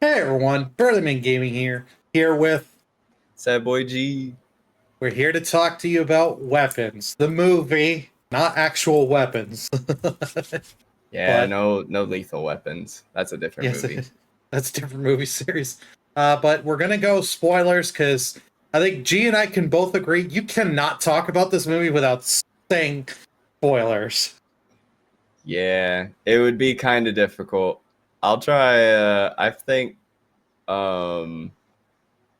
Hey everyone, Burlyman Gaming here with SadBoyGee. we're here to talk to you about Weapons, the movie, not actual weapons. Yeah, But no lethal weapons. That's a different yes, movie. that's a different movie series. But we're gonna go spoilers because I think G and I can both agree you cannot talk about this movie without saying spoilers. Yeah, it would be kind of difficult. I'll try. I think um,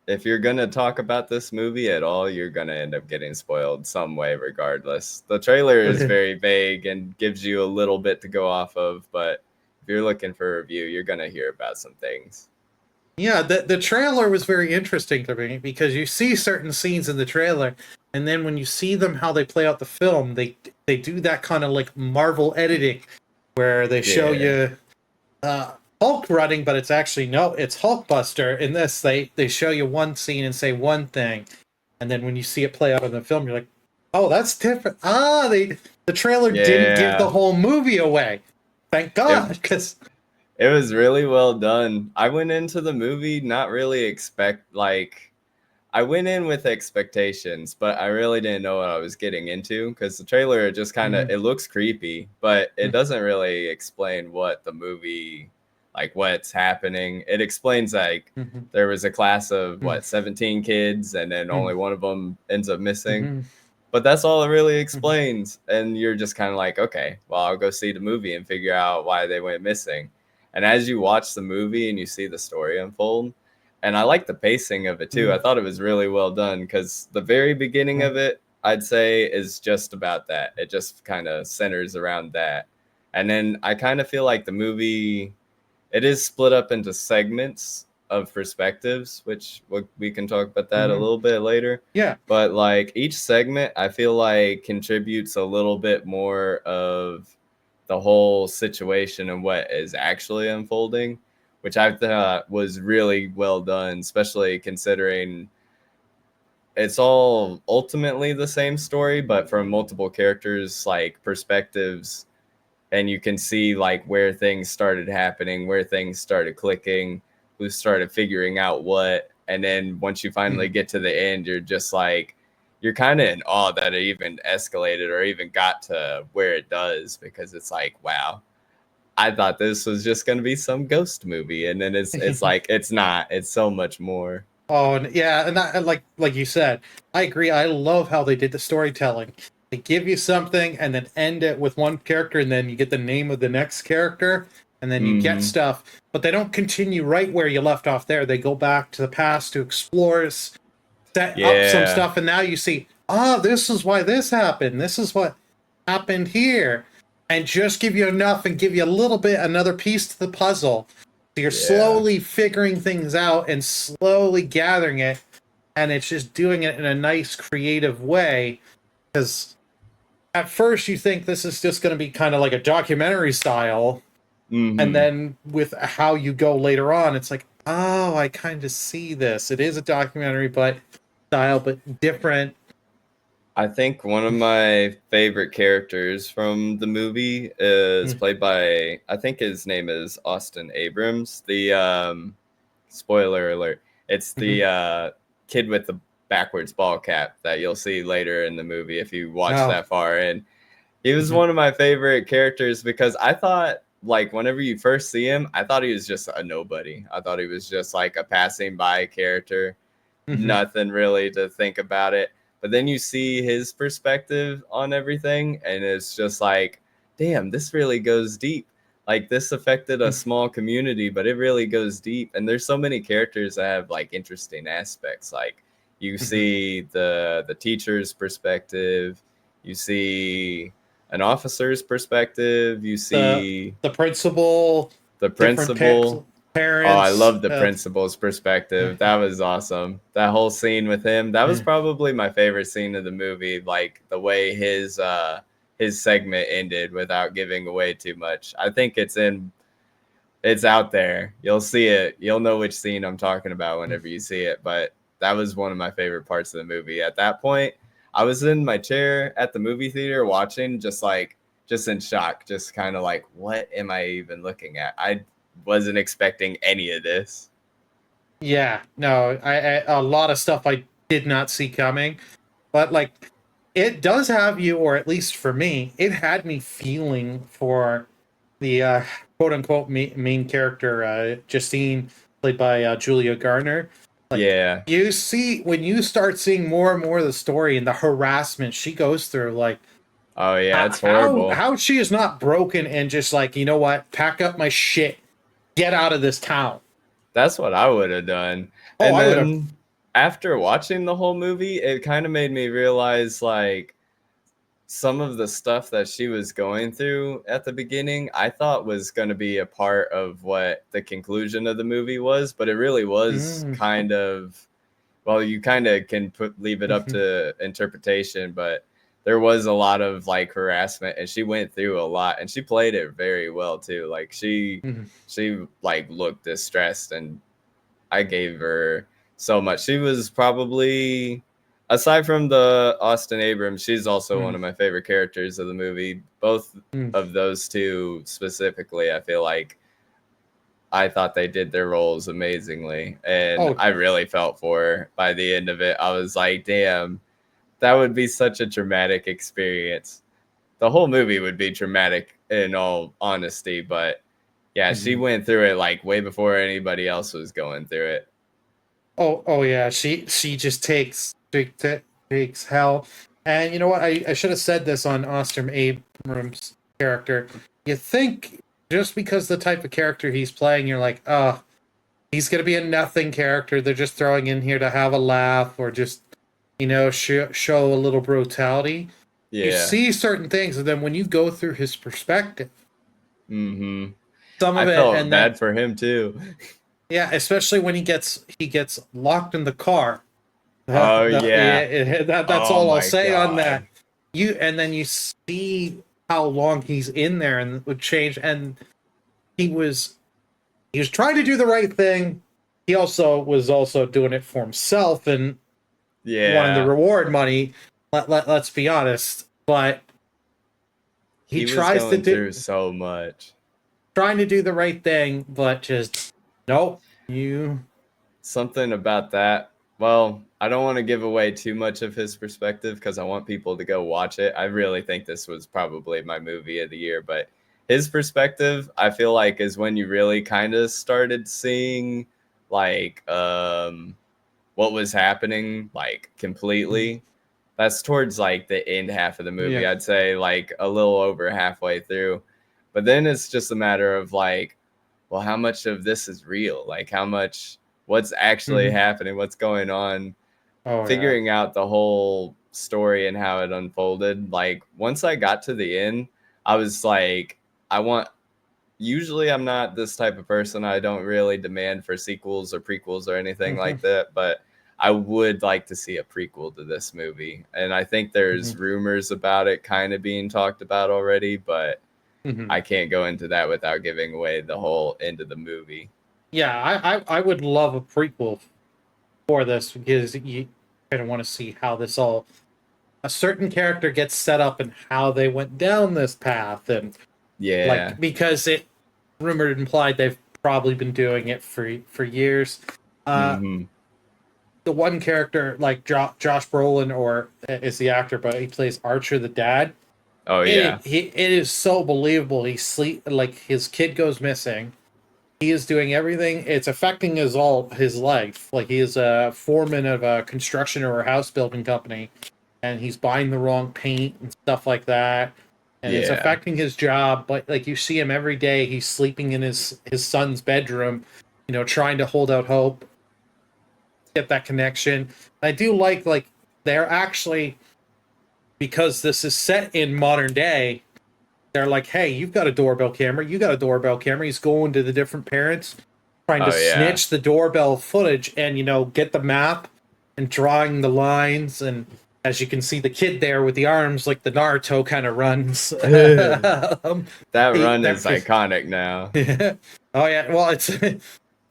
if you're gonna talk about this movie at all, you're gonna end up getting spoiled some way, regardless. The trailer is very vague and gives you a little bit to go off of, but if you're looking for a review, you're gonna hear about some things. Yeah, the trailer was very interesting to me because you see certain scenes in the trailer, and then when you see them how they play out the film, they do that kind of like Marvel editing where they show Yeah, you Hulk running, but it's actually no, it's Hulkbuster. In this, they show you one scene and say one thing, and then when you see it play out in the film, you're like, oh, that's different. The trailer didn't give the yeah. whole movie away. Thank God, It because It was really well done. I went into the movie not really I went in with expectations, but I really didn't know what I was getting into because the trailer just kind of it looks creepy, but it doesn't really explain what the movie like what's happening. It explains like there was a class of 17 kids and then only one of them ends up missing. But that's all it really explains. And you're just kind of like, okay, well, I'll go see the movie and figure out why they went missing. And as you watch the movie and you see the story unfold, and I like the pacing of it too. I thought it was really well done because the very beginning of it, I'd say, is just about that. It just kind of centers around that. And then I kind of feel like the movie, it is split up into segments of perspectives, which we can talk about that a little bit later. yeah. But like each segment, I feel like contributes a little bit more of the whole situation and what is actually unfolding, which I thought was really well done, especially considering it's all ultimately the same story, but from multiple characters, like perspectives, and you can see like where things started happening, where things started clicking, who started figuring out what, and then once you finally get to the end, you're just like you're kind of in awe that it even escalated or even got to where it does because it's like wow, I thought this was just going to be some ghost movie, and then it's like it's not. It's so much more. Oh, and yeah, and that, and like you said, I agree. I love how they did the storytelling. They give you something and then end it with one character, and then you get the name of the next character, and then you get Mm-hmm. stuff. But they don't continue right where you left off there. They go back to the past to explore, set up some Yeah, stuff, and now you see, this is why this happened. This is what happened here, and just give you enough and give you a little bit, another piece to the puzzle. So you're yeah, slowly figuring things out and slowly gathering it, and it's just doing it in a nice, creative way. Because at first you think this is just going to be kind of like a documentary style, and mm-hmm. then with how you go later on, it's like, oh, I kind of see this. It is a documentary, but style, but different. I think one of my favorite characters from the movie is played by I think his name is Austin Abrams. The spoiler alert. It's the kid with the backwards ball cap that you'll see later in the movie if you watch Oh. that far in. He was one of my favorite characters because I thought like whenever you first see him, I thought he was just a nobody. I thought he was just like a passing by character, nothing really to think about it. But then you see his perspective on everything, and it's just like, damn, this really goes deep. Like this affected a small community, but it really goes deep. And there's so many characters that have like interesting aspects. Like you see the teacher's perspective, you see an officer's perspective, you the see the principal, the different principal. Oh, I parents. love the principal's perspective. That was awesome. That whole scene with him, that was probably my favorite scene of the movie. Like the way his segment ended without giving away too much. I think it's out there. You'll see it. You'll know which scene I'm talking about whenever you see it. But that was one of my favorite parts of the movie. At that point, I was in my chair at the movie theater watching, just in shock, just kind of like, what am I even looking at? I wasn't expecting any of this. Yeah, no, I a lot of stuff I did not see coming, but like it does have you, or at least for me, it had me feeling for the quote unquote main character, Justine, played by Julia Garner. Like Yeah. you see when you start seeing more and more of the story and the harassment she goes through, like Oh yeah, it's horrible. how she is not broken and just like, you know what, pack up my shit, get out of this town. That's what I would have done. Oh, And I would have. then after watching the whole movie, it kind of made me realize like some of the stuff that she was going through at the beginning, I thought was going to be a part of what the conclusion of the movie was, but it really was Mm, kind of, well, you kind of can leave it up mhm, to interpretation, but there was a lot of like harassment and she went through a lot and she played it very well too. Like mhm, she like looked distressed and I gave her so much. She was probably, aside from the Austin Abrams, she's also one mhm, of my favorite characters of the movie. Both mhm. of those two specifically, I feel like I thought they did their roles amazingly. And Oh, I really felt for her by the end of it. I was like, damn, that would be such a traumatic experience. The whole movie would be traumatic in all honesty, but yeah, she mhm. went through it like way before anybody else was going through it. Oh yeah. She just takes hell. And you know what? I should have said this on Austin Abrams' character. You think just because the type of character he's playing, you're like, oh, he's gonna be a nothing character. They're just throwing in here to have a laugh or just show a little brutality. You Yeah. see certain things, and then when you go through his perspective, Hmm. some I of it, felt and then bad for him too. yeah, especially when he gets locked in the car. Oh yeah. That's Oh all I'll my say on that. god. And then you see how long he's in there, and it would change. And he was he was trying to do the right thing. He also was also doing it for himself and wanting the Yeah. reward money. Let's be honest, but he He was tries to going do through so much. trying to do the right thing, but just nope. You. Something about that. Well, I don't want to give away too much of his perspective because I want people to go watch it. I really think this was probably my movie of the year, but his perspective, I feel like, is when you really kind of started seeing like what was happening like completely. That's towards like the end half of the movie. Yeah. I'd say like a little over halfway through. But then it's just a matter of like, well, how much of this is real? Like how much, what's actually Mhm. happening, what's going on, Oh yeah. figuring out the whole story and how it unfolded. Like once I got to the end, I was like, I want, usually I'm not this type of person. I don't really demand for sequels or prequels or anything Mhm. like that, but I would like to see a prequel to this movie. And I think there's Mhm. rumors about it kind of being talked about already, but Mhm. I can't go into that without giving away the whole end of the movie. Yeah, I would love a prequel for this because you kind of want to see how this all a certain character gets set up and how they went down this path and Yeah. like because it rumored implied they've probably been doing it for years. Uh, Hmm. the one character like Josh Brolin or is the actor, but he plays Archer the dad. Oh yeah. It is so believable. He sleep like his kid goes missing. He is doing everything. It's affecting his life. Like he is a foreman of a construction or a house building company, and he's buying the wrong paint and stuff like that, and it's Yeah. affecting his job. But like you see him every day, he's sleeping in his son's bedroom, trying to hold out hope, get that connection. I do like they're actually because this is set in modern day. They're like, hey, you've got a doorbell camera. You got a doorbell camera. He's going to the different parents, trying to Oh yeah. snitch the doorbell footage and, get the map and drawing the lines. And as you can see, the kid there with the arms, like the Naruto kind of runs. That he, run is that, iconic now. oh, yeah. Well, it's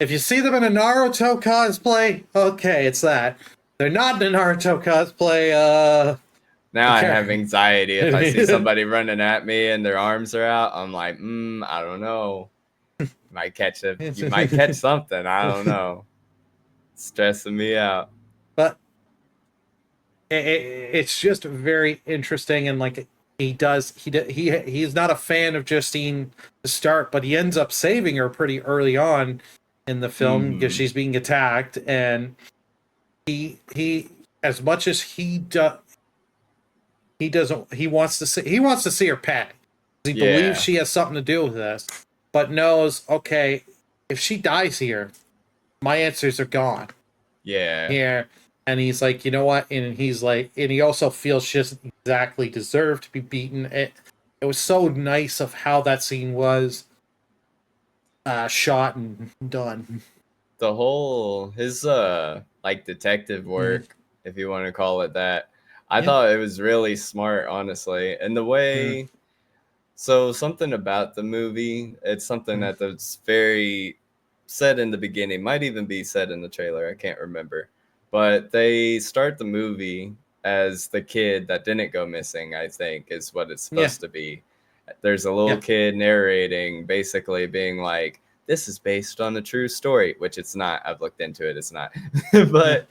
if you see them in a Naruto cosplay, okay, it's that. They're not in a Naruto cosplay. Now The I have character. anxiety if I see somebody running at me and their arms are out. I'm like, I don't know. Might catch a, you might catch something. I don't know. stressing me out. But it's just very interesting, and like he's not a fan of Justine to start, but he ends up saving her pretty early on in the film because Hmm. she's being attacked, and he as much as he doesn't he wants to see her pay. He believes Yeah. she has something to do with this, but knows, okay, if she dies here, my answers are gone Yeah. here. And he's like, you know what? And he's like, and he also feels she doesn't exactly deserve to be beaten. It was so nice of how that scene was shot and done. The whole his like detective Mm-hmm. work, if you want to call it that, I Yeah. thought it was really smart, honestly. And the Mm-hmm. way, so something about the movie, it's something that's very said in the beginning, might even be said in the trailer, I can't remember. But they start the movie as the kid that didn't go missing, I think, is what it's Yeah. supposed to be. There's a little Yeah. kid narrating, basically being like, this is based on a true story, which it's not. I've looked into it, it's not. Yeah. But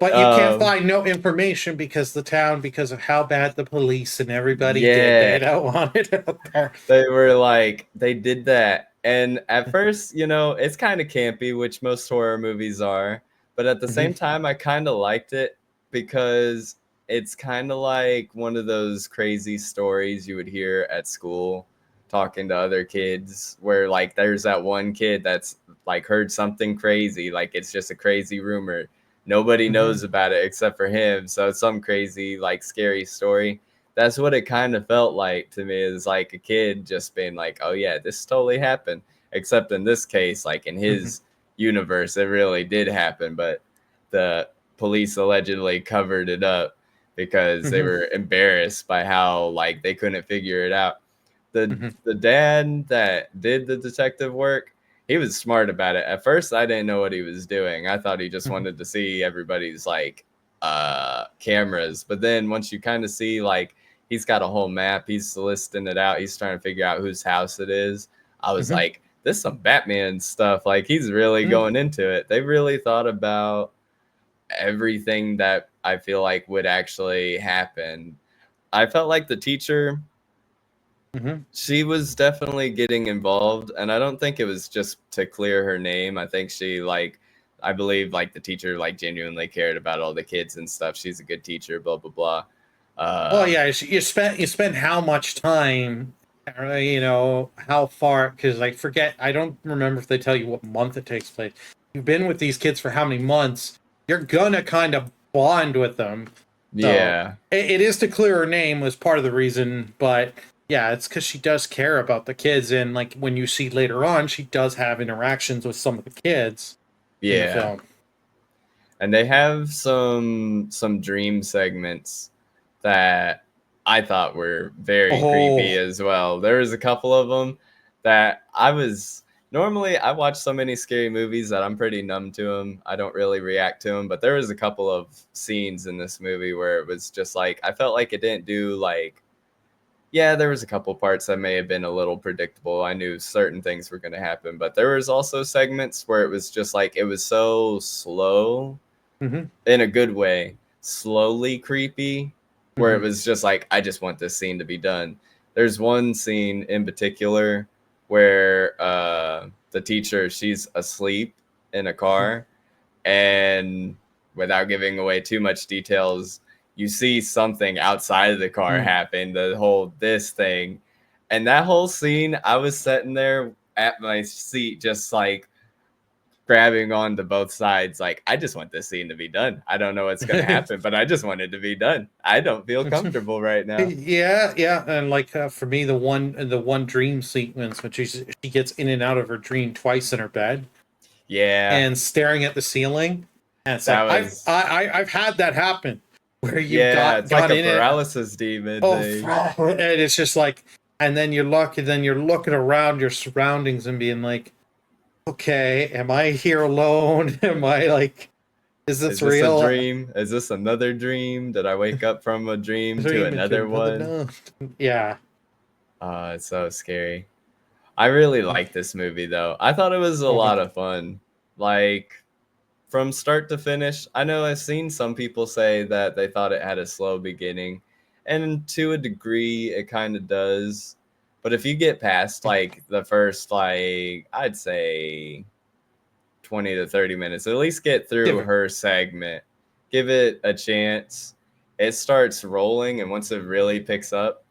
But you can't um find no information because the town, because of how bad the police and everybody did, yeah, they don't want it out there. they were like, they did that. And at first, it's kind of campy, which most horror movies are. But at the Mm-hmm. same time, I kind of liked it because it's kind of like one of those crazy stories you would hear at school talking to other kids, where like there's that one kid that's like heard something crazy, like it's just a crazy rumor. Nobody Mm-hmm. knows about it except for him. So it's some crazy, like scary story. That's what it kind of felt like to me, is like a kid just being like, oh yeah, this totally happened. Except in this case, like in Mm-hmm. his universe, it really did happen, but the police allegedly covered it up because they Mm-hmm. were embarrassed by how like they couldn't figure it out. the Mm-hmm. the dad that did the detective work, he was smart about it. At first I didn't know what he was doing. I thought he just Mm-hmm. wanted to see everybody's like cameras, but then once you kind of see like he's got a whole map, he's listing it out, he's trying to figure out whose house it is. I was Mm-hmm. like, this is some Batman stuff. Like he's really going into it. They really thought about everything that I feel like would actually happen. I felt like the teacher, Mm-hmm. she was definitely getting involved, and I don't think it was just to clear her name. I think she like, I believe like the teacher like genuinely cared about all the kids and stuff. She's a good teacher, blah blah blah. Well, uh yeah, you spend how much time, how far? Because I forget, I don't remember if they tell you what month it takes place. You've been with these kids for how many months? You're gonna kind of bond with them. So yeah. it is to clear her name was part of the reason, but yeah, it's because she does care about the kids, and like when you see later on, she does have interactions with some of the kids in the Yeah, film. and they have some dream segments that I thought were very creepy Oh. as well. There was a couple of them that I was, normally I watch so many scary movies that I'm pretty numb to them. I don't really react to them, but there was a couple of scenes in this movie where it was just like I felt like it didn't do like, yeah, there was a couple parts that may have been a little predictable. I knew certain things were going to happen, but there was also segments where it was just like it was so slow, Mm-hmm. in a good way, slowly creepy, where it Mm-hmm. was just like, I just want this scene to be done. There's one scene in particular where the teacher, she's asleep in a car, and without giving away too much details, you see something outside of the car Mm-hmm. happen, the whole this thing. And that whole scene, I was sitting there at my seat just like grabbing on to both sides, like I just want this scene to be done. I don't know what's going to happen, but I just want it to be done. I don't feel comfortable right now. Yeah, yeah, and like for me, the one dream sequence when she gets in and out of her dream twice in her bed Yeah, and staring at the ceiling, and it's that like was, I've had that happen where you've yeah, got it's like gone a in it, paralysis demon oh, thing. and it's just like, and then you're looking around your surroundings and being like, okay, am I here alone? Am I like, is this Is this a real? dream? Is this another dream? Did I wake up from a dream to Dream into another another one? no. Yeah. It's so scary. I really like this movie though. I thought it was a Oh, lot of fun. Like, from start to finish, I know I've seen some people say that they thought it had a slow beginning, and to a degree, it kind of does. But if you get past like the first, like I'd say 20 to 30 minutes, at least get through Different. her segment, give it a chance. It starts rolling, and once it really picks up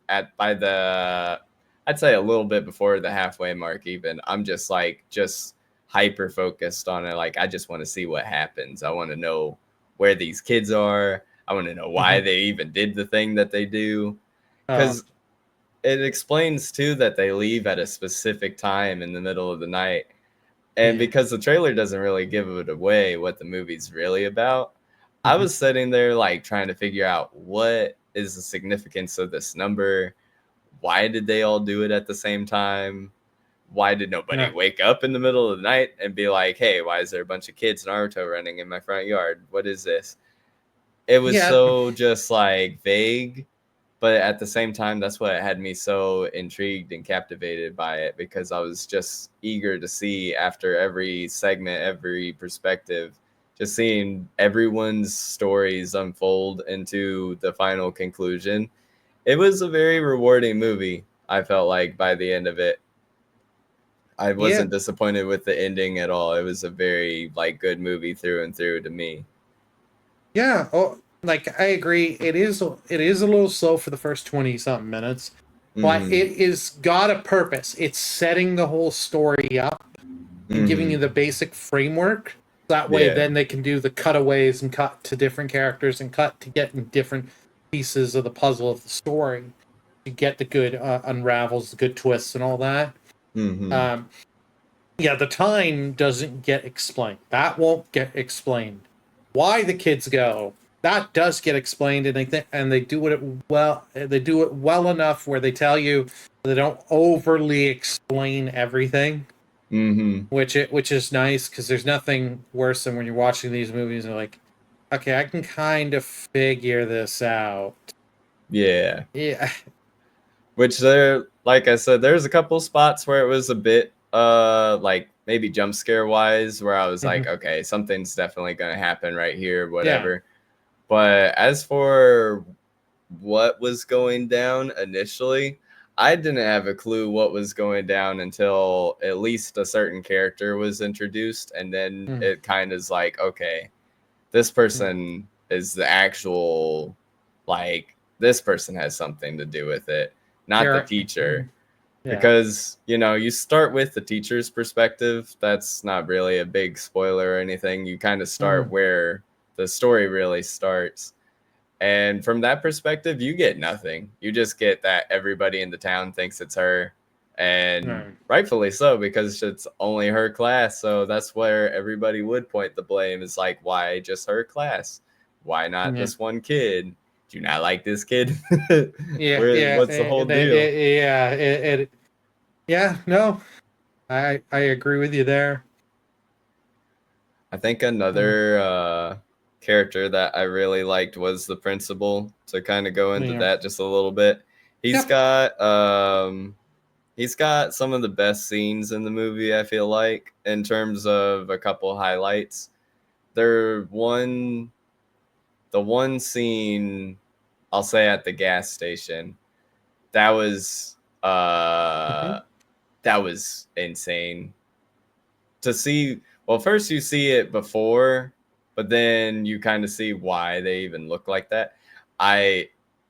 at by the, I'd say a little bit before the halfway mark, even I'm just hyper focused on it. Like I just want to see what happens. I want to know where these kids are. I want to know why Mm-hmm. they even did the thing that they do, Uh, because it explains too that they leave at a specific time in the middle of the night. And yeah. because the trailer doesn't really give it away what the movie's really about, I Mm-hmm. was sitting there like trying to figure out what is the significance of this number. Why did they all do it at the same time? Why did nobody Yeah. wake up in the middle of the night and be like, hey, why is there a bunch of kids Naruto running in my front yard? What is this? It was Yeah. so just like vague, but at the same time, that's what had me so intrigued and captivated by it, because I was just eager to see after every segment, every perspective, just seeing everyone's stories unfold into the final conclusion. It was a very rewarding movie. I felt like by the end of it, I Yeah. wasn't disappointed with the ending at all. It was a very like good movie through and through to me. Yeah. Oh, like I agree. It is a little slow for the first 20 something minutes, but Mm-hmm. it is got a purpose. It's setting the whole story up and giving you Mm-hmm. the basic framework. That way, Yeah. then they can do the cutaways and cut to different characters and cut to get in different pieces of the puzzle of the story to get the good unravels, the good twists, and all that. Mm-hmm. Um, yeah, the time doesn't get explained. That won't get explained. Why the kids go, that does get explained, and they do it well. They do it well enough where they tell you they don't overly explain everything, Mm-hmm. which is nice because there's nothing worse than when you're watching these movies and you're like, okay, I can kind of figure this out. Yeah. Yeah. Which there, like I said, there's a couple spots where it was a bit like maybe jump scare wise, where I was like, Mhm. okay, something's definitely gonna happen right here, Yeah. whatever. But as for what was going down initially, I didn't have a clue what was going down until at least a certain character was introduced, and then Mm. it kind of is like, okay, this Yeah. person is the actual, like, this person has something to do with it, not the teacher. Mhm. Yeah. Because, you know, you start with the teacher's perspective. That's not really a big spoiler or anything. You kind of start Mm. where the story really starts. And from that perspective, you get nothing. You just get that everybody in the town thinks it's her. And Right. rightfully so, because it's only her class. So that's where everybody would point the blame, is like, why just her class? Why not Yeah. this one kid? Do you not like this kid? Yeah, yeah, What's the whole deal? yeah, yeah. No, I agree with you there. I think Uh, another character that I really liked was the principal. To kind of go into yeah. that just a little bit, he's Yep. got he's got some of the best scenes in the movie, I feel like, in terms of a couple highlights. There one the one scene, I'll say, at the gas station, that was Hmm. that was insane to see. Well, first you see it before, but then you kind of see why they even look like that. I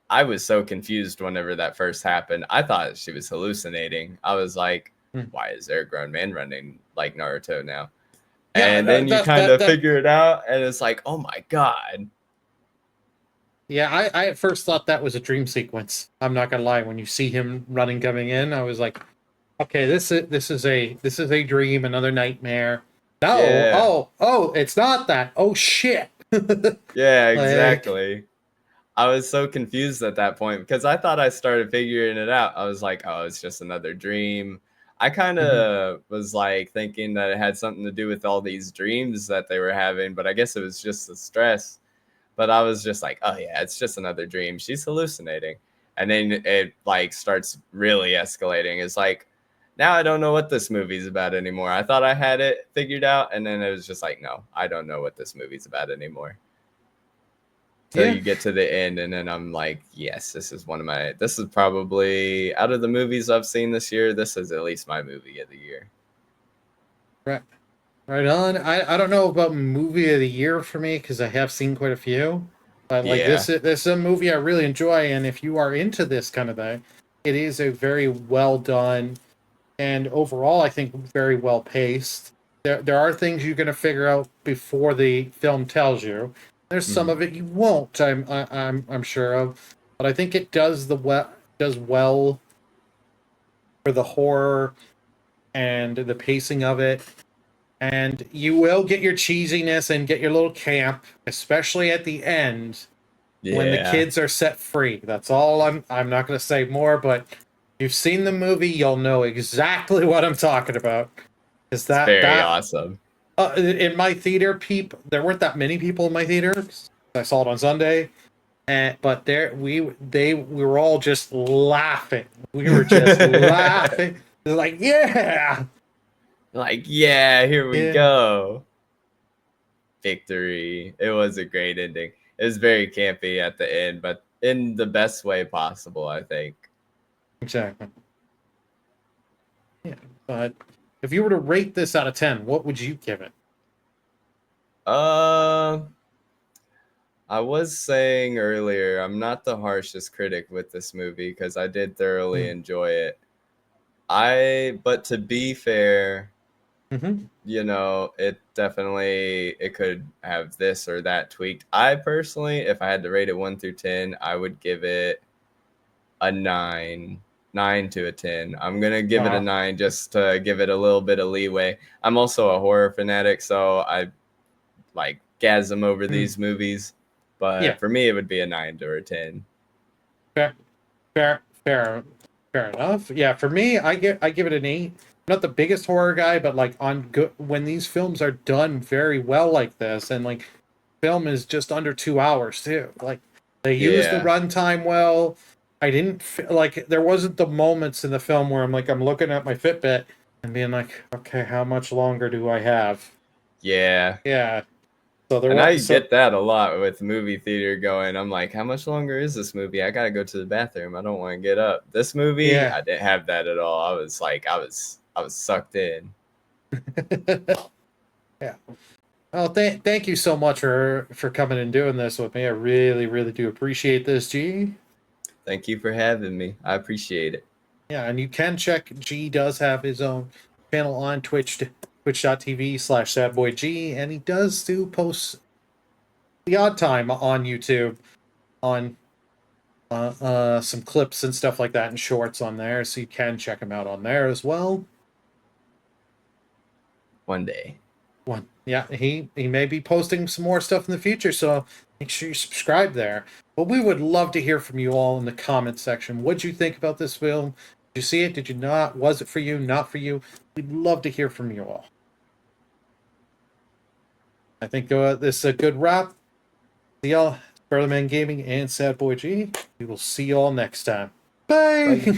I was so confused whenever that first happened. I thought she was hallucinating. I was like, why is there a grown man running like Naruto now? Yeah, And then you that kind that of that. figure it out, and it's like, oh my god. Yeah, I at first thought that was a dream sequence. I'm not gonna lie. When you see him running coming in, I was like, okay, this is a dream, another nightmare. No, Yeah. it's not that. Oh shit. Yeah, Like, exactly. I was so confused at that point because I thought I started figuring it out. I was like, oh, it's just another dream. I kind mhm, of was like thinking that it had something to do with all these dreams that they were having, but I guess it was just the stress. But I was just like, oh yeah, it's just another dream. She's hallucinating. And then it like starts really escalating. It's like now I don't know what this movie's about anymore. I thought I had it figured out, and then it was just like, no, I don't know what this movie's about anymore. Till Yeah. you get to the end, and then I'm like, yes, this is probably, out of the movies I've seen this year, this is at least my movie of the year. Right. Right on. I don't know about movie of the year for me because I have seen quite a few, but like Yeah. this is a movie I really enjoy, and if you are into this kind of thing, it is a very well done and overall I think very well paced. There are things you're going to figure out before the film tells you. There's some Mhm. of it you won't. I'm sure of, but I think it does well for the horror and the pacing of it. And you will get your cheesiness and get your little camp, especially at the end when the Yeah. kids are set free. That's all I'm not going to say more, but you've seen the movie, you'll know exactly what I'm talking about. Is It's that very that awesome. in my theater, there weren't that many people in my theater. I saw it on Sunday, and but we were all just laughing. We were just laughing. Like, yeah, Like, yeah, here we yeah, go. Victory. It was a great ending. It was very campy at the end, but in the best way possible, I think. exactly. Yeah, but if you were to rate this out of 10, what would you give it? Uh, I was saying earlier, I'm not the harshest critic with this movie because I did thoroughly enjoy it. But to be fair, Mm-hmm. it could have this or that tweaked. I personally, if I had to rate it 1 through 10, I would give it a 9 to a 10. I'm gonna give it a 9 just to give it a little bit of leeway. I'm also a horror fanatic, so I like gasm over Mm. these movies, Yeah, but for me it would be a 9 or a 10. fair, fair, fair, fair enough. Yeah, for me, I give it an 8. I'm not the biggest horror guy, but like on good when these films are done very well like this, and like film is just under 2 hours too. Like they use the Yeah. runtime well. I didn't like there wasn't the moments in the film where I'm looking at my Fitbit and being like, okay, how much longer do I have? Yeah. Yeah. So there And was I get that a lot with movie theater going. I'm like, how much longer is this movie? I gotta go to the bathroom. I don't want to get up. This movie, yeah. I didn't have that at all. I was like, I was sucked in. Yeah. Well, thank you so much for coming and doing this with me. I really, really do appreciate this, G. Thank you for having me. I appreciate it. Yeah, and you can check. G does have his own channel on Twitch, twitch.tv/SadBoyGee, and he does do posts the odd time on YouTube on some clips and stuff like that and shorts on there, so you can check him out on there as well. One day. One, yeah, he may be posting some more stuff in the future, so make sure you subscribe there. But we would love to hear from you all in the comment section. What'd you think about this film? Did you see it? Did you not? Was it for you? Not for you? We'd love to hear from you all. I think this is a good wrap. See y'all, Spider-Man Gaming and Sad Boy G. We will see y'all next time. Bye. Bye.